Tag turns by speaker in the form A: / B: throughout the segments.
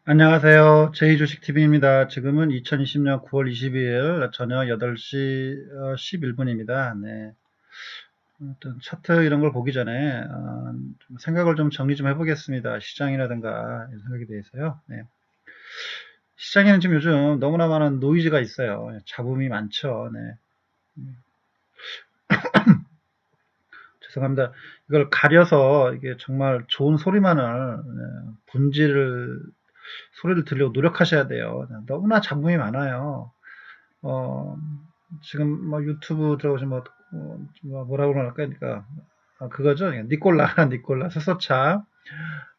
A: 안녕하세요. 제이주식TV입니다. 지금은 2020년 9월 22일 저녁 8시 11분입니다. 네. 어떤 차트 이런 걸 보기 전에 좀 생각을 좀 정리 좀 해보겠습니다. 시장이라든가 이런 생각에 대해서요. 네. 시장에는 지금 요즘 너무나 많은 노이즈가 있어요. 잡음이 많죠. 네. 죄송합니다. 이걸 가려서 이게 정말 좋은 소리만을 본질을 소리를 들으려고 노력하셔야 돼요. 너무나 잡음이 많아요. 어, 지금 뭐 유튜브 들어오시면 뭐라고 그럴까? 그러니까 그거죠. 니콜라, 니콜라 스소차,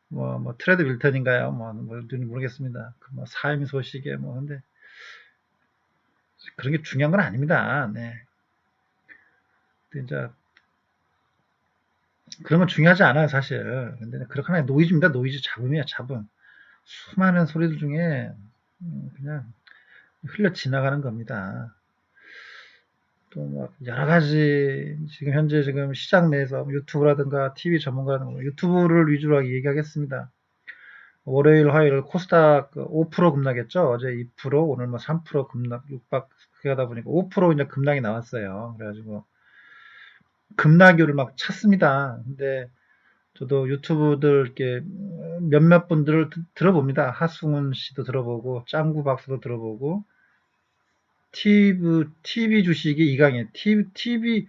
A: 뭐 트레드 윌턴인가요? 누군지 모르겠습니다. 그뭐 삶의 소식에 뭐 근데 그런 게 중요한 건 아닙니다. 네. 근데 이제 그런 건 중요하지 않아요, 사실. 근데 그렇게 하나의 노이즈입니다. 노이즈 잡음이야, 잡음. 수많은 소리들 중에 그냥 흘려 지나가는 겁니다. 또 막 여러 가지 지금 현재 지금 시장 내에서 유튜브라든가 TV 전문가라든가 유튜브를 위주로 얘기하겠습니다. 월요일, 화요일 코스닥 5% 급락했죠. 어제 2%, 오늘 뭐 3% 급락, 육박 그게 하다 보니까 5% 이제 급락이 나왔어요. 그래가지고 급락률을 막 찾습니다. 근데 저도 유튜브들 이렇게 몇몇 분들을 들어봅니다. 하승훈 씨도 들어보고 짱구 박사도 들어보고 TV 주식이 이강인, TV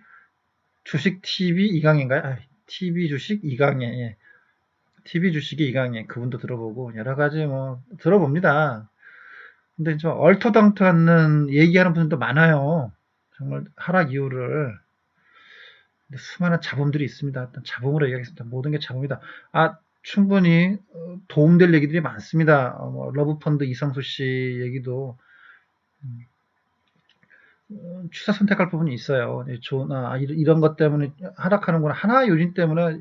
A: 주식 TV 이강인가요? TV 주식 이강인, 예. TV 주식이 이강인 그분도 들어보고 여러 가지 뭐 들어봅니다. 근데 좀 얼토당토 않는 얘기하는 분들도 많아요. 정말 하락 이유를. 근데 수많은 잡음들이 있습니다. 일단 잡음으로 얘기하겠습니다. 모든 게 잡음이다. 충분히 도움될 얘기들이 많습니다. 뭐 러브펀드 이상수 씨 얘기도 취사 선택할 부분이 있어요. 이런 것 때문에 하락하는구나. 하나 요인 때문에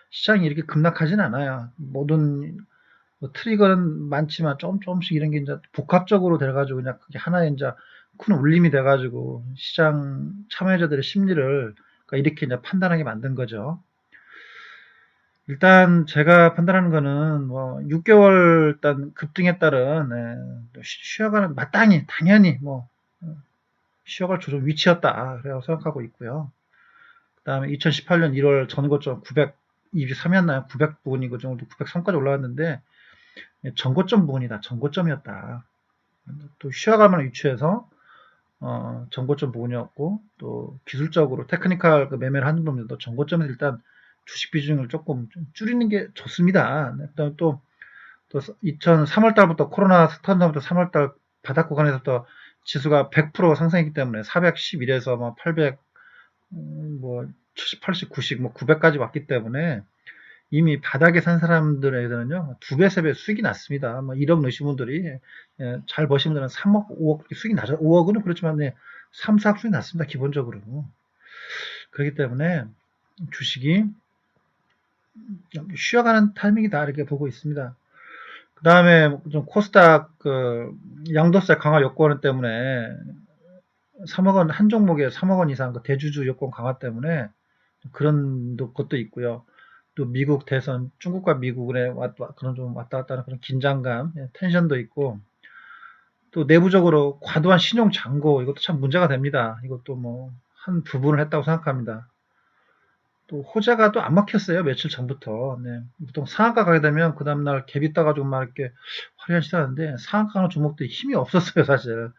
A: 시장이 이렇게 급락하진 않아요. 모든 뭐 트리거는 많지만 조금씩 이런 게 이제 복합적으로 돼가지고 그냥 그게 하나의 이제 큰 울림이 돼가지고 시장 참여자들의 심리를 그러니까 이렇게 이제 판단하게 만든 거죠. 일단 제가 판단하는 거는 뭐 6개월 일단 급등에 따른 쉬어가는 마땅히 당연히 뭐 쉬어갈 조정 위치였다 그래서 생각하고 있고요. 그다음에 2018년 1월 전고점 923이었나요? 900 부근이 그 정도 903까지 올라왔는데 전고점 부근이다. 전고점이었다. 또 쉬어갈 만한 위치에서 전고점 부근이었고 또 기술적으로 테크니컬 그 매매를 하는 분들도 전고점에서 일단 주식 비중을 조금 좀 줄이는 게 좋습니다. 그다음에 또 2003월 달부터 코로나 스타트 전부터 3월 달 바닥 구간에서부터 지수가 100% 상승했기 때문에 411에서 뭐 800, 뭐 70, 80, 90, 뭐 900까지 왔기 때문에 이미 바닥에 산 사람들에게는요, 두 배, 세 배 수익이 났습니다. 뭐 1억 넣으신 분들이, 잘 버신 분들은 3억, 5억 수익이 나죠. 5억은 그렇지만, 3, 4억 수익이 났습니다. 기본적으로. 그렇기 때문에 주식이 쉬어가는 타이밍이다. 이렇게 보고 있습니다. 그 다음에 좀 코스닥, 양도세 강화 요건 때문에 3억 원, 한 종목에 3억 원 이상 그 대주주 요건 강화 때문에 그런 것도 있고요. 또 미국 대선, 중국과 미국의 그런 좀 왔다 갔다 하는 그런 긴장감, 텐션도 있고, 또 내부적으로 과도한 신용 잔고, 이것도 참 문제가 됩니다. 이것도 뭐, 한 부분을 했다고 생각합니다. 또 호재가 또 안 막혔어요. 며칠 전부터. 네. 보통 상한가 가게 되면 그 다음날 갭이 떠가지고 막 이렇게 화려한 시사하는데 상한가 가는 종목들이 힘이 없었어요, 사실.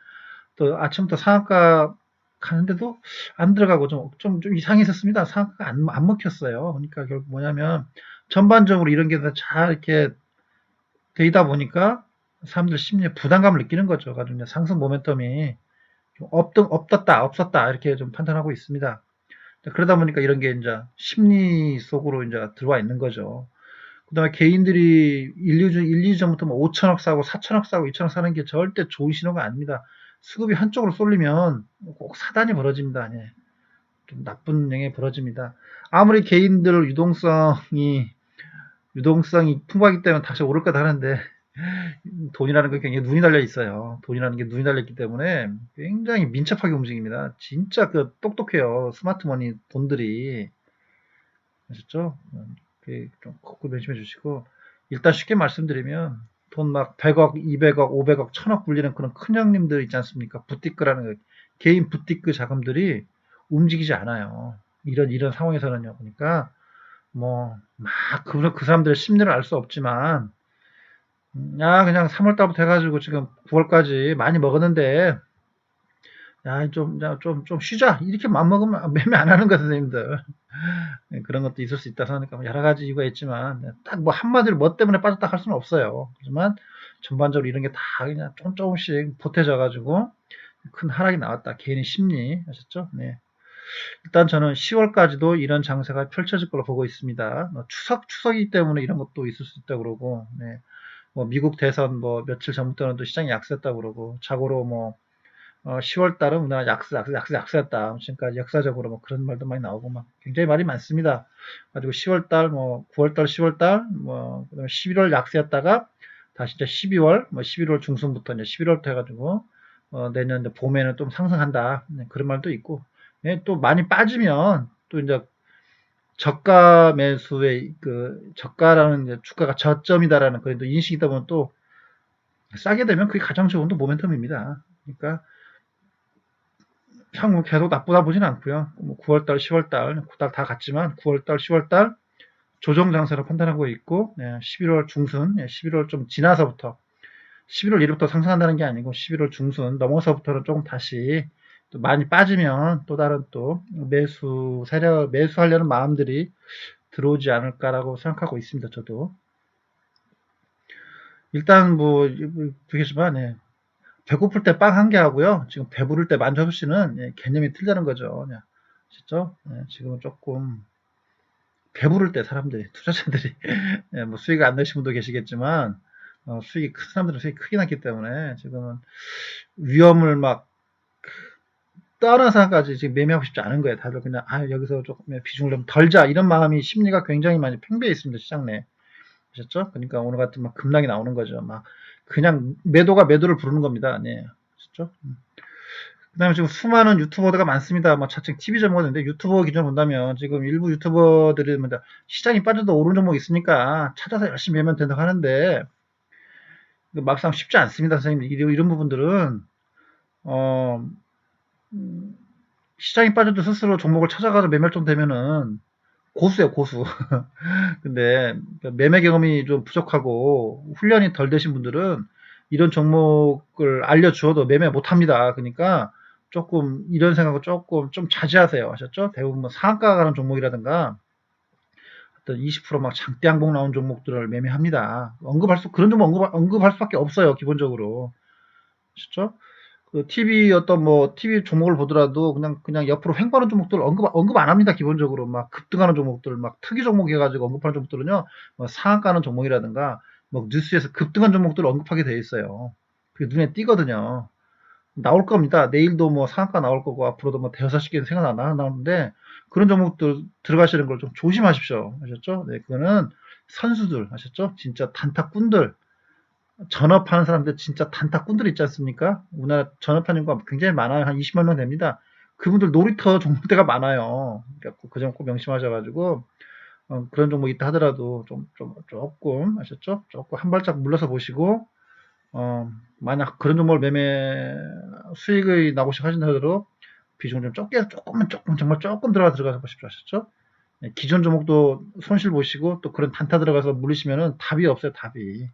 A: 또 아침부터 상한가 가는데도 안 들어가고 좀 이상했었습니다. 상한가가 안 먹혔어요. 그러니까 결국 뭐냐면 전반적으로 이런 게 잘 이렇게 되다 보니까 사람들 심리에 부담감을 느끼는 거죠. 가지고 상승 모멘텀이 좀 없었다, 없었다 이렇게 좀 판단하고 있습니다. 그러다 보니까 이런 게 이제 심리 속으로 이제 들어와 있는 거죠. 그다음에 개인들이 1, 2주 전부터 뭐 5천억 사고 4천억 사고 2천억 사는 게 절대 좋은 신호가 아닙니다. 수급이 한쪽으로 쏠리면 꼭 사단이 벌어집니다. 예. 좀 나쁜 영향이 벌어집니다. 아무리 개인들 유동성이 풍부하기 때문에 다시 오를 거다 하는데 돈이라는 게 굉장히 눈이 달려 있어요. 돈이라는 게 눈이 달려 있기 때문에 굉장히 민첩하게 움직입니다. 진짜 그 똑똑해요. 스마트머니 돈들이. 아셨죠? 좀 거꾸로 명심해 주시고 일단 쉽게 말씀드리면 돈 막 100억, 200억, 500억, 1000억 굴리는 그런 큰 형님들 있지 않습니까? 부티크라는 거, 개인 부티크 자금들이 움직이지 않아요. 이런 상황에서는요. 그러니까 뭐 막 그 사람들의 심리를 알 수 없지만 야 그냥 3월 달부터 해가지고 지금 9월까지 많이 먹었는데 야 좀 쉬자 이렇게 맘먹으면 매매 안 하는 거야 선생님들. 네, 그런 것도 있을 수 있다 생각하니까 여러 가지 이유가 있지만 딱 뭐 한마디로 뭐 때문에 빠졌다 할 수는 없어요. 하지만 전반적으로 이런 게 다 그냥 조금씩 보태져 가지고 큰 하락이 나왔다. 개인의 심리 아셨죠? 네. 일단 저는 10월까지도 이런 장세가 펼쳐질 걸로 보고 있습니다. 추석이기 때문에 이런 것도 있을 수 있다고 그러고, 네. 뭐 미국 대선 뭐 며칠 전부터는 또 시장이 약세했다고 그러고, 자고로 뭐 10월 달은 우리나라 약세였다. 지금까지 역사적으로 뭐 그런 말도 많이 나오고 막 굉장히 말이 많습니다. 가지고 10월 달, 뭐 9월 달, 10월 달, 뭐 그다음에 11월 약세였다가 다시 이제 12월, 뭐 11월 중순부터 이제 11월부터 해가지고 내년 이제 봄에는 좀 상승한다. 네, 그런 말도 있고, 네, 또 많이 빠지면 또 이제 저가 매수의 그 저가라는 이제 주가가 저점이다라는 그런 또 인식이다 보면 또 싸게 되면 그게 가장 좋은 또 모멘텀입니다. 그러니까 향후 계속 나쁘다 보진 않고요. 뭐 9월달, 10월달, 9달 다 같지만 9월달, 10월달 조정 장세로 판단하고 있고 11월 중순, 11월 좀 지나서부터 11월 1일부터 상승한다는 게 아니고 11월 중순 넘어서부터는 조금 다시 또 많이 빠지면 또 다른 또 매수하려는 마음들이 들어오지 않을까라고 생각하고 있습니다. 저도 일단 뭐 그겠지만 배고플 때 빵 한 개 하고요. 지금 배부를 때 만두 접시는 개념이 틀리다는 거죠. 진짜 지금은 조금 배부를 때 사람들이 투자자들이 뭐 수익을 안 내신 분도 계시겠지만 수익이 큰 사람들은 수익이 크게 났기 때문에 지금은 위험을 막 떠나서까지 지금 매매하고 싶지 않은 거예요. 다들 그냥 여기서 조금 비중을 좀 덜자 이런 마음이 심리가 굉장히 많이 팽배해 있습니다. 시장 내. 아셨죠? 그러니까 오늘 같은 막 급락이 나오는 거죠. 막 그냥 매도가 매도를 부르는 겁니다. 네. 아셨죠? 그다음에 지금 수많은 유튜버들가 많습니다. 뭐 자칭 TV 전문가인데 유튜버 기준으로 본다면 지금 일부 유튜버들이 뭐 시장이 빠져도 오른 종목 있으니까 찾아서 열심히 매면 된다고 하는데 막상 쉽지 않습니다, 선생님. 이런 부분들은 어, 음, 시장이 빠져도 스스로 종목을 찾아가서 매멸 좀 되면은 고수예요, 고수. 근데 매매 경험이 좀 부족하고 훈련이 덜 되신 분들은 이런 종목을 알려주어도 매매 못 합니다. 그러니까 조금 이런 생각을 조금 좀 자제하세요. 아셨죠? 대부분 뭐 상한가 가는 종목이라든가 어떤 20%막 장대 항복 나온 종목들을 매매합니다. 그런 종목 언급할 수밖에 없어요. 기본적으로. 아셨죠? 그 TV 어떤 뭐 TV 종목을 보더라도 그냥 옆으로 횡보하는 종목들 언급 안 합니다. 기본적으로 막 급등하는 종목들 막 특이 종목 해가지고 언급하는 종목들은요 뭐 상한가는 종목이라든가 뭐 뉴스에서 급등한 종목들을 언급하게 돼 있어요. 그게 눈에 띄거든요. 나올 겁니다. 내일도 뭐 상한가 나올 거고 앞으로도 뭐 대여섯 개 생각 나오는데 그런 종목들 들어가시는 걸 좀 조심하십시오. 아셨죠? 네, 그거는 선수들 아셨죠? 진짜 단타꾼들 전업하는 사람들 진짜 단타꾼들 있지 않습니까? 우리나라 전업하는 거 굉장히 많아요. 한 20만 명 됩니다. 그분들 놀이터 종목대가 많아요. 그러니까 그 점 꼭 명심하셔가지고 그런 종목 있다 하더라도 조금 아셨죠? 조금 한 발짝 물러서 보시고 만약 그런 종목을 매매 수익이 나고 시작하신다 하더라도 비중을 좀 조금 정말 조금 들어가서 보십시오. 아셨죠? 기존 종목도 손실 보시고 또 그런 단타 들어가서 물리시면은 답이 없어요. 답이.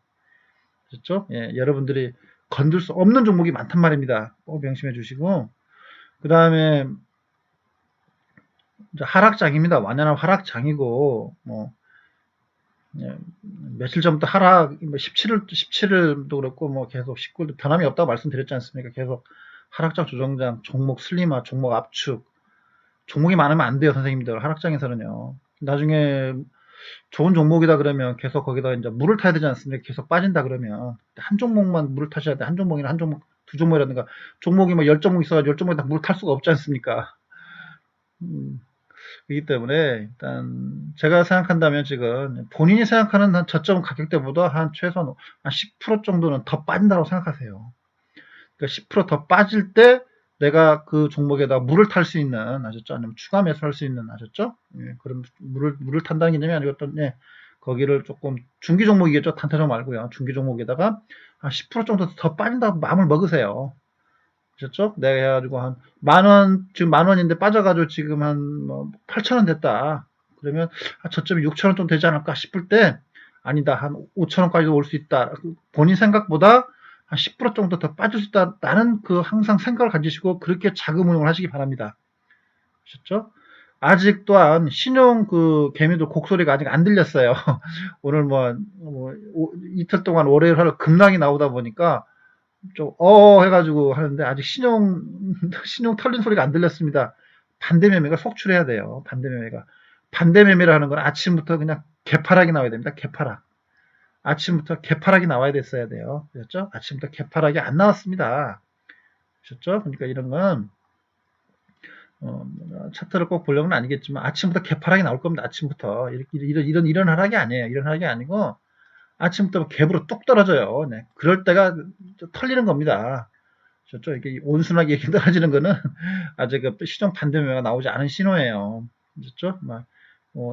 A: 그렇죠? 예, 여러분들이 건들 수 없는 종목이 많단 말입니다. 꼭 명심해 주시고 그 다음에 하락장입니다. 완연한 하락장이고 뭐 예, 며칠 전부터 하락 17일도 그렇고 뭐 계속 19일도 변함이 없다고 말씀드렸지 않습니까? 계속 하락장 조정장 종목 슬림화 종목 압축 종목이 많으면 안 돼요 선생님들 하락장에서는요. 나중에 좋은 종목이다 그러면 계속 거기다 이제 물을 타야 되지 않습니까? 계속 빠진다 그러면 한 종목만 물을 타셔야 돼. 한 종목이나 한 종목, 두 종목이라든가 종목이 뭐 10종목 있어가지고 10종목에 다 물을 탈 수가 없지 않습니까? 음, 그렇기 때문에 일단 제가 생각한다면 지금 본인이 생각하는 한 저점 가격대보다 한 최소한 한 10% 정도는 더 빠진다고 생각하세요. 그러니까 10%더 빠질 때 내가 그 종목에다 물을 탈 수 있는 아셨죠? 아니면 추가 매수할 수 있는 아셨죠? 예, 그런 물을 탄다는 개념이 아니고 어떤 거기를 조금 중기 종목이겠죠. 단타 종목 말고요. 중기 종목에다가 한 10% 정도 더 빠진다고 마음을 먹으세요. 아셨죠? 내가 해가지고 한 만원, 지금 만원인데 빠져가지고 지금 한 뭐 8천원 됐다. 그러면 저점이 6천원 좀 되지 않을까 싶을 때 아니다. 한 5천원까지도 올 수 있다. 본인 생각보다 한 10% 정도 더 빠질 수 있다. 나는 그 항상 생각을 가지시고 그렇게 자금 운용을 하시기 바랍니다. 아셨죠? 아직 또한 신용 그 개미들 곡소리가 아직 안 들렸어요. 오늘 이틀 동안 월요일 하루 급락이 나오다 보니까 좀 해가지고 하는데 아직 신용 털린 소리가 안 들렸습니다. 반대매매가 속출해야 돼요. 반대매매라 하는 건 아침부터 그냥 개파락이 나와야 됩니다. 개파락. 아침부터 개파락이 나와야 됐어야 돼요. 그렇죠? 아침부터 개파락이 안 나왔습니다. 그렇죠? 그러니까 이런 건 차트를 꼭 보려면 아니겠지만 아침부터 개파락이 나올 겁니다. 아침부터 이런 하락이 아니에요. 이런 하락이 아니고 아침부터 갭으로 뚝 떨어져요. 네. 그럴 때가 털리는 겁니다. 그렇죠? 이게 온순하게 이렇게 떨어지는 거는 아직 그 시정 반대매가 나오지 않은 신호예요. 그렇죠?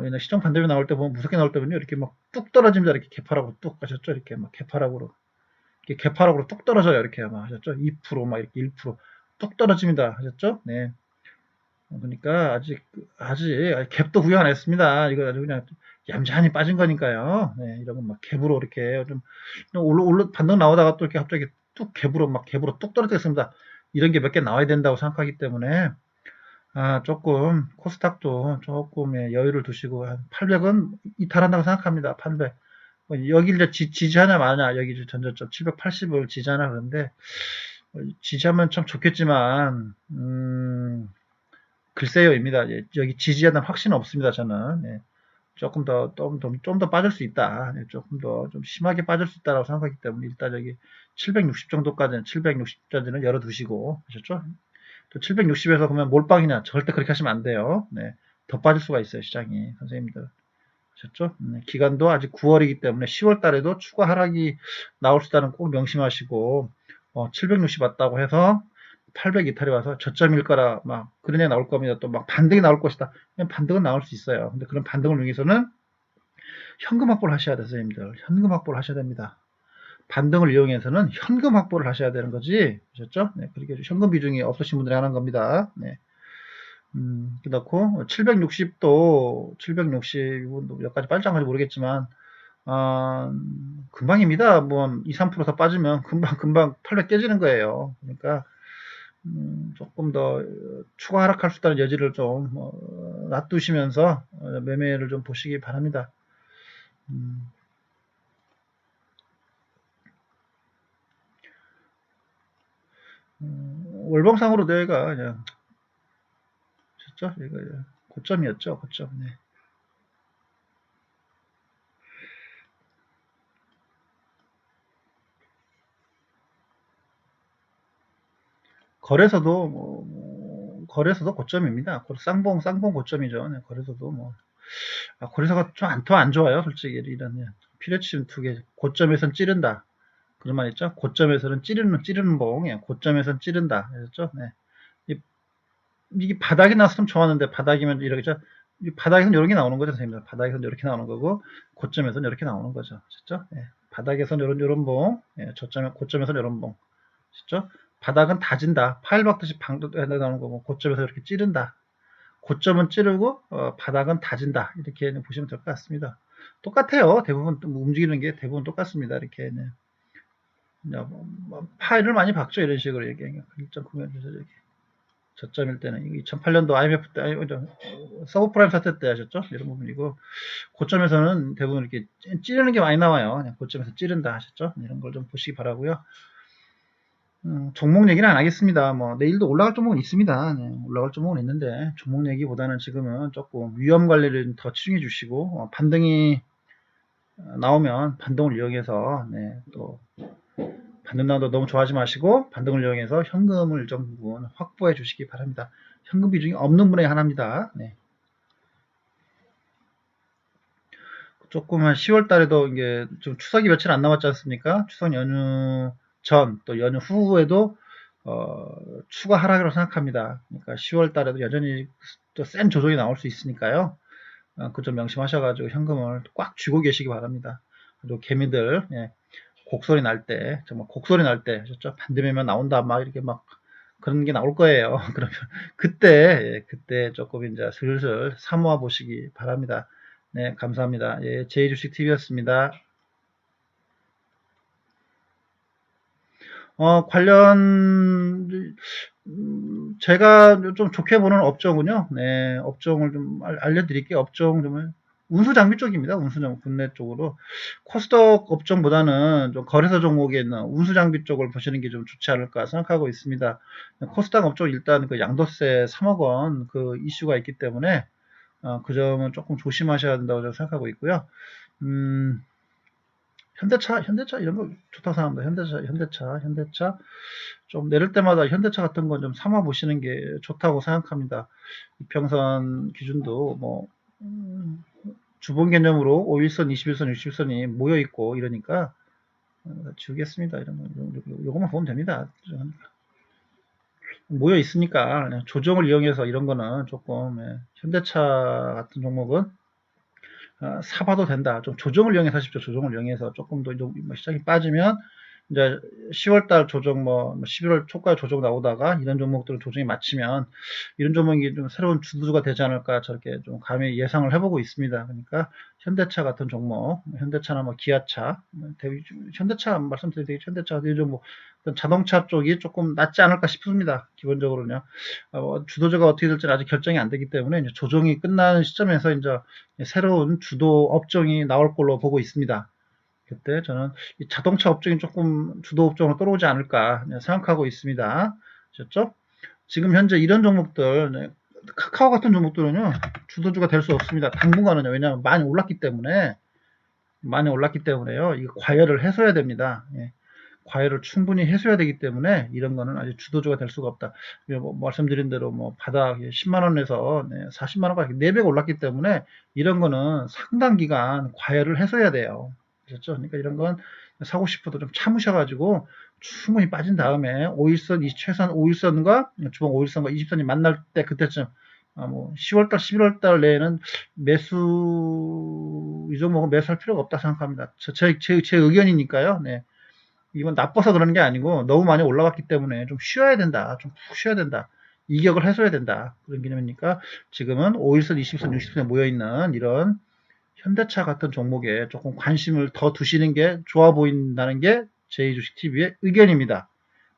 A: 옛날 시정 반대매 나올 때 보면 무섭게 나올 때 보면 이렇게 막 뚝 떨어집니다. 이렇게 개파락으로 뚝 가셨죠? 이렇게 막 개파락으로 뚝 떨어져요. 이렇게 막 하셨죠? 2%막 이렇게 1%뚝 떨어집니다. 하셨죠? 네. 그러니까 아직 갭도 구경 안 했습니다. 이거 아주 그냥 얌전히 빠진 거니까요. 네, 이런 건막 갭으로 이렇게 좀 올라 반등 나오다가 또 이렇게 갑자기 뚝 갭으로 뚝 떨어졌습니다. 이런 게 몇 개 나와야 된다고 생각하기 때문에 조금 코스닥도 조금 여유를 두시고 한 800은 이탈한다고 생각합니다. 800. 여기를 이제 지지하냐 마냐 여기 전저점 780을 지지하나 그런데 지지하면 참 좋겠지만 글쎄요입니다. 여기 지지하다는 확신은 없습니다. 저는 조금 좀 더 빠질 수 있다. 조금 더 좀 심하게 빠질 수 있다라고 생각하기 때문에 일단 여기 760 정도까지는 760까지는 열어두시고 하셨죠? 또 760에서 그러면 몰빵이냐? 절대 그렇게 하시면 안 돼요. 네, 더 빠질 수가 있어요. 시장이 선생님들 아셨죠? 기간도 아직 9월이기 때문에 10월 달에도 추가 하락이 나올 수 있다는 꼭 명심하시고 760 왔다고 해서 800 이탈이 와서 저점일 거라 막 그런 애 나올 겁니다. 또 막 반등이 나올 것이다. 반등은 나올 수 있어요. 근데 그런 반등을 위해서는 현금 확보를 하셔야 돼요, 선생님들. 현금 확보를 하셔야 됩니다. 반등을 이용해서는 현금 확보를 하셔야 되는 거지. 아셨죠? 네, 그렇게 현금 비중이 없으신 분들이 하는 겁니다. 네. 그렇고 760도 760은 몇 가지 빨장가지 모르겠지만 금방입니다. 뭐 2, 3% 더 빠지면 금방 800 깨지는 거예요. 그러니까 조금 더 추가 하락할 수 있다는 여지를 좀 놔두시면서 매매를 좀 보시기 바랍니다. 월봉상으로 내가 그냥 진짜 이거 고점이었죠. 고점. 네. 거래소도 고점입니다. 쌍봉 고점이죠. 네, 거래소도 거래소가 좀 더 안 좋아요. 솔직히 이런 피레침 투기 고점에선 찌른다. 그런 말 있죠. 고점에서는 찌르는 봉. 고점에선 찌른다. 그랬죠. 네. 이게 바닥이 나왔으면 좋았는데 바닥이면 이렇게 바닥에서는 이렇게 나오는 거죠, 선생님. 바닥에서는 이렇게 나오는 거고 고점에서는 이렇게 나오는 거죠. 그렇죠? 네. 바닥에서는 이런 봉, 고점에서는 이런 봉. 그렇죠? 바닥은 다진다. 파일 박듯이 방도 나오는 거고 고점에서 이렇게 찌른다. 고점은 찌르고 바닥은 다진다. 이렇게 보시면 될 것 같습니다. 똑같아요. 대부분 움직이는 게 대부분 똑같습니다. 이렇게 파일을 많이 박죠. 이런 식으로 이렇게 1.9면 이렇게 저점일 때는 2008년도 IMF 때 서브프라임 사태 때 하셨죠? 이런 부분이고 고점에서는 대부분 이렇게 찌르는 게 많이 나와요. 그냥 고점에서 찌른다 하셨죠? 이런 걸 좀 보시기 바라고요. 종목 얘기는 안 하겠습니다. 내일도 올라갈 종목은 있습니다. 네, 올라갈 종목은 있는데, 종목 얘기보다는 지금은 조금 위험 관리를 더 치중해 주시고, 반등이 나오면 반등을 이용해서, 네, 또, 반등 나도 너무 좋아하지 마시고, 반등을 이용해서 현금을 좀 부분 확보해 주시기 바랍니다. 현금 비중이 없는 분의 하나입니다. 네. 조금 한 10월 달에도 이게 좀 추석이 며칠 안 남았지 않습니까? 추석 연휴 전, 또 연휴 후에도 추가 하락이라고 생각합니다. 그러니까 10월 달에도 여전히 또 센 조정이 나올 수 있으니까요. 그 점 명심하셔가지고 현금을 꽉 쥐고 계시기 바랍니다. 그리고 개미들, 예, 곡소리 날 때, 정말 곡소리 날 때, 반대면면 나온다, 막 이렇게 막 그런 게 나올 거예요. 그러면 그때, 예, 그때 조금 이제 슬슬 사모아 보시기 바랍니다. 네, 감사합니다. 예, 제이주식 TV였습니다. 관련, 제가 좀 좋게 보는 업종은요, 네, 업종을 좀 알려드릴게요. 업종 좀, 운수장비 쪽입니다. 운수장, 국내 쪽으로. 코스닥 업종보다는 좀 거래소 종목에 있는 운수장비 쪽을 보시는 게 좀 좋지 않을까 생각하고 있습니다. 코스닥 업종 일단 그 양도세 3억 원 그 이슈가 있기 때문에, 그 점은 조금 조심하셔야 된다고 저는 생각하고 있고요. 음, 현대차 이런 거 좋다고 생각합니다. 현대차 좀 내릴 때마다 현대차 같은 건 좀 삼아 보시는 게 좋다고 생각합니다. 이평선 기준도 뭐 주봉 개념으로 5일선, 21선, 60선이 모여 있고 이러니까 지우겠습니다. 이런 거 요것만 보면 됩니다. 모여 있으니까 그냥 조정을 이용해서 이런 거는 조금 현대차 같은 종목은 사봐도 된다. 좀 조정을 이용해서 하십시오. 조정을 이용해서 조금 더 시장이 빠지면 이제 10월달 조정 11월 초까지 조정 나오다가 이런 종목들은 조정이 마치면 이런 종목이 좀 새로운 주도주가 되지 않을까 저렇게 좀 감히 예상을 해보고 있습니다. 그러니까 현대차 같은 종목, 현대차나 뭐 기아차, 현대차 말씀드릴 때 현대차 이 종목 자동차 쪽이 조금 낫지 않을까 싶습니다. 기본적으로는요. 주도주가 어떻게 될지는 아직 결정이 안 되기 때문에 이제 조정이 끝나는 시점에서 이제 새로운 주도 업종이 나올 걸로 보고 있습니다. 그때 저는 이 자동차 업종이 조금 주도 업종으로 떨어오지 않을까 생각하고 있습니다. 아셨죠? 지금 현재 이런 종목들, 카카오 같은 종목들은요, 주도주가 될 수 없습니다. 당분간은요. 왜냐하면 많이 올랐기 때문에요. 이거 과열을 해소해야 됩니다. 예. 과열을 충분히 해소해야 되기 때문에 이런 거는 아직 주도주가 될 수가 없다. 뭐 말씀드린 대로 뭐 바닥 10만 원에서 40만 원까지 4배가 올랐기 때문에 이런 거는 상당 기간 과열을 해소해야 돼요. 그렇죠? 그러니까 이런 건 사고 싶어도 좀 참으셔가지고 충분히 빠진 다음에 5일선, 최소한 5일선과 주봉 5일선과 20선이 만날 때 그때쯤 뭐 10월달, 11월달 내에는 이 종목은 매수할 필요가 없다 생각합니다. 제 의견이니까요. 네. 이건 나빠서 그러는 게 아니고 너무 많이 올라갔기 때문에 좀 쉬어야 된다. 좀 푹 쉬어야 된다. 이격을 해줘야 된다. 그런 개념이니까 지금은 5일선, 20선, 60선에 모여있는 이런 현대차 같은 종목에 조금 관심을 더 두시는 게 좋아 보인다는 게 제2주식TV의 의견입니다.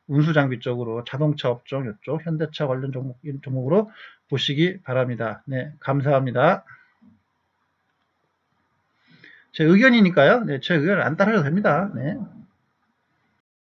A: 운수장비 쪽으로 자동차 업종 이쪽 현대차 관련 종목으로 보시기 바랍니다. 네, 감사합니다. 제 의견이니까요. 네, 제 의견을 안 따라도 됩니다. 네.